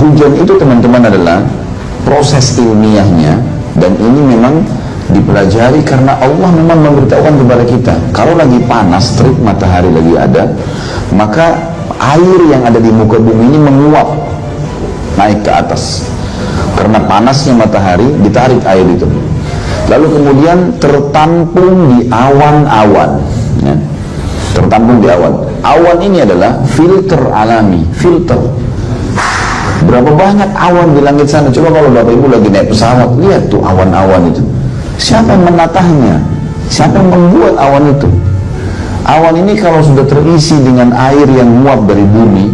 hujan itu teman-teman adalah proses ilmiahnya, dan ini memang dipelajari karena Allah memang memberitahukan kepada kita, kalau lagi panas, terik matahari lagi ada, maka air yang ada di muka bumi ini menguap naik ke atas. Karena panasnya matahari, ditarik air itu, lalu kemudian tertampung di awan-awan, ya. Tertampung di awan. Awan ini adalah filter alami, filter. Berapa banyak awan di langit sana? Coba kalau Bapak Ibu lagi naik pesawat, lihat tuh awan-awan itu. Siapa yang menatahnya? Siapa yang membuat awan itu? Awan ini kalau sudah terisi dengan air yang menguap dari bumi,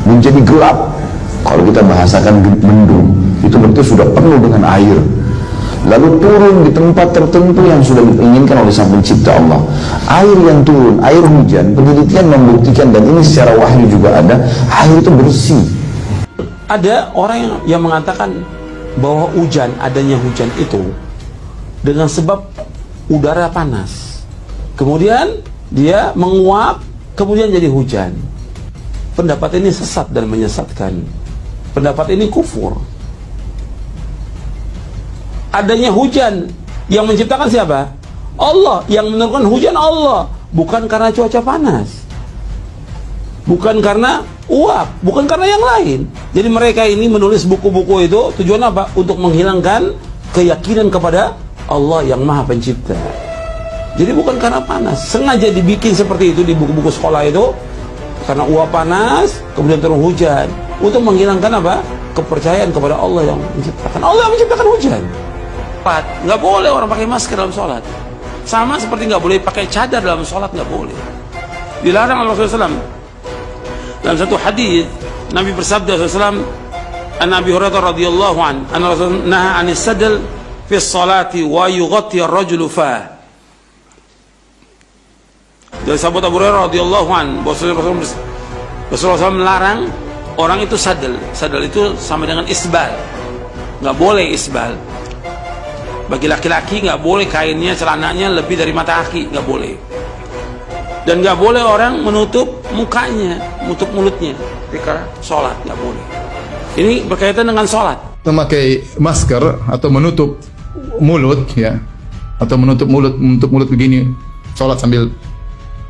menjadi gelap. Kalau kita bahasakan mendung, itu berarti sudah penuh dengan air. Lalu turun di tempat tertentu yang sudah diinginkan oleh Sang Pencipta Allah. Air yang turun, air hujan, penelitian membuktikan, dan ini secara wahyu juga ada, air itu bersih. Ada orang yang mengatakan bahwa adanya hujan itu dengan sebab udara panas, kemudian dia menguap, kemudian jadi hujan. Pendapat ini sesat dan menyesatkan. Pendapat ini kufur. Adanya hujan yang menciptakan siapa? Allah. Yang menurunkan hujan Allah, bukan karena cuaca panas, bukan karena uap, bukan karena yang lain. Jadi mereka ini menulis buku-buku itu tujuan apa? Untuk menghilangkan keyakinan kepada Allah yang Maha Pencipta. Jadi bukan karena panas, sengaja dibikin seperti itu di buku-buku sekolah itu, karena uap panas kemudian turun hujan, untuk menghilangkan apa? Kepercayaan kepada Allah yang menciptakan. Allah yang menciptakan hujan. Nggak boleh orang pakai masker dalam sholat. Sama seperti nggak boleh pakai cadar dalam sholat, nggak boleh. Dilarang oleh Rasulullah SAW. Dalam satu hadis Nabi bersabda SAW, an Abi Hurairah radhiyallahu an, anna Rasulullah naha anis sadal fi sholati wa yughatti ar-rajulu fa. Dari sahabat Abu Hurairah radhiyallahu an, Rasulullah SAW melarang orang itu sadal. Sadal itu sama dengan isbal. Nggak boleh isbal. Bagi laki-laki nggak boleh kainnya, celananya lebih dari mata kaki, nggak boleh. Dan nggak boleh orang menutup mukanya, menutup mulutnya ketika sholat, nggak boleh. Ini berkaitan dengan sholat. Memakai masker atau menutup mulut, ya, atau menutup mulut begini, sholat sambil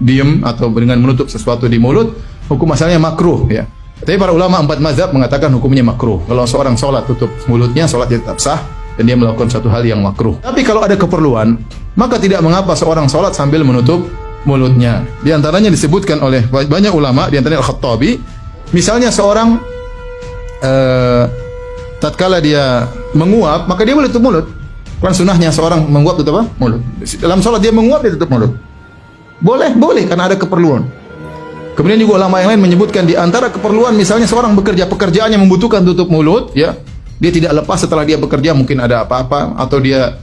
diem atau dengan menutup sesuatu di mulut, hukum asalnya makruh, ya. Tapi para ulama 4 mazhab mengatakan hukumnya makruh. Kalau seorang sholat tutup mulutnya, sholatnya tetap sah, dan dia melakukan satu hal yang makruh. Tapi kalau ada keperluan, maka tidak mengapa seorang sholat sambil menutup mulutnya. Di antaranya disebutkan oleh banyak ulama, di antaranya Al-Khattabi, misalnya seorang tatkala dia menguap, maka dia boleh tutup mulut. Kan sunnahnya seorang menguap tutup apa? Mulut. Dalam sholat dia menguap, dia tutup mulut. Boleh karena ada keperluan. Kemudian juga ulama yang lain menyebutkan di antara keperluan, misalnya seorang bekerja, pekerjaannya membutuhkan tutup mulut, ya. Dia tidak lepas setelah dia bekerja, mungkin ada apa-apa, atau dia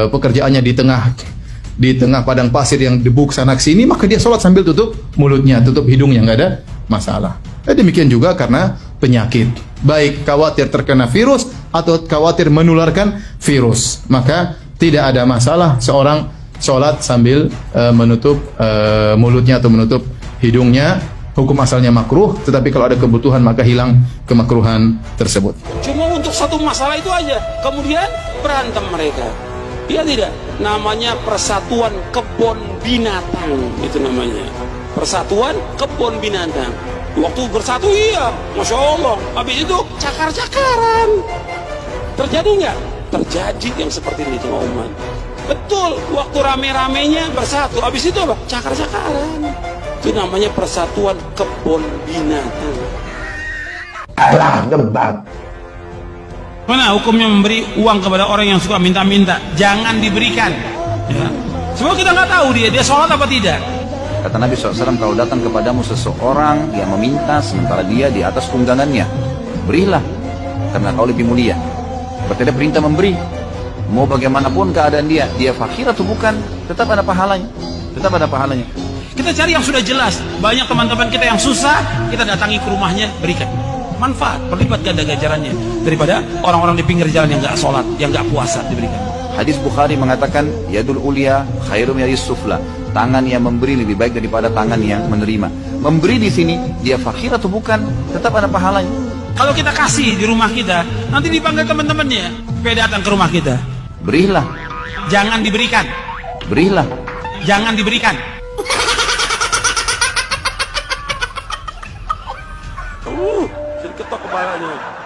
pekerjaannya di tengah padang pasir yang debu sana sini, maka dia sholat sambil tutup mulutnya, tutup hidungnya, nggak ada masalah. Demikian juga karena penyakit, baik khawatir terkena virus atau khawatir menularkan virus, maka tidak ada masalah seorang sholat sambil menutup mulutnya atau menutup hidungnya. Hukum asalnya makruh, tetapi kalau ada kebutuhan maka hilang kemakruhan tersebut. Cuma untuk satu masalah itu aja, kemudian berantem mereka. Iya tidak? Namanya persatuan kebun binatang, itu namanya. Persatuan kebun binatang. Waktu bersatu iya, Masya Allah. Habis itu cakar-cakaran. Terjadi nggak? Terjadi yang seperti ini cuma umat. Betul, waktu rame-ramenya bersatu, habis itu apa? Cakar-cakaran. Itu namanya persatuan kebun binatang. Alah, debat. Mana hukumnya memberi uang kepada orang yang suka minta-minta? Jangan diberikan. Ya. Semua kita nggak tahu dia sholat apa tidak. Kata Nabi SAW, kalau datang kepadamu seseorang yang meminta sementara dia di atas tunggangannya, berilah, karena kau lebih mulia. Berarti ada perintah memberi. Mau bagaimanapun keadaan dia fakir atau bukan, tetap ada pahalanya. Tetap ada pahalanya. Kita cari yang sudah jelas. Banyak teman-teman kita yang susah, kita datangi ke rumahnya, berikan. Manfaat, berlipat ganda ganjarannya daripada orang-orang di pinggir jalan yang nggak sholat, yang nggak puasa, diberikan. Hadis Bukhari mengatakan, yadul ulia khairum yadis sufla. Tangan yang memberi lebih baik daripada tangan yang menerima. Memberi di sini, dia fakir atau bukan, tetap ada pahalanya. Kalau kita kasih di rumah kita, nanti dipanggil teman-temannya supaya datang ke rumah kita. Berilah. Jangan diberikan. Berilah. Jangan diberikan. Jadi ketok kepalanya.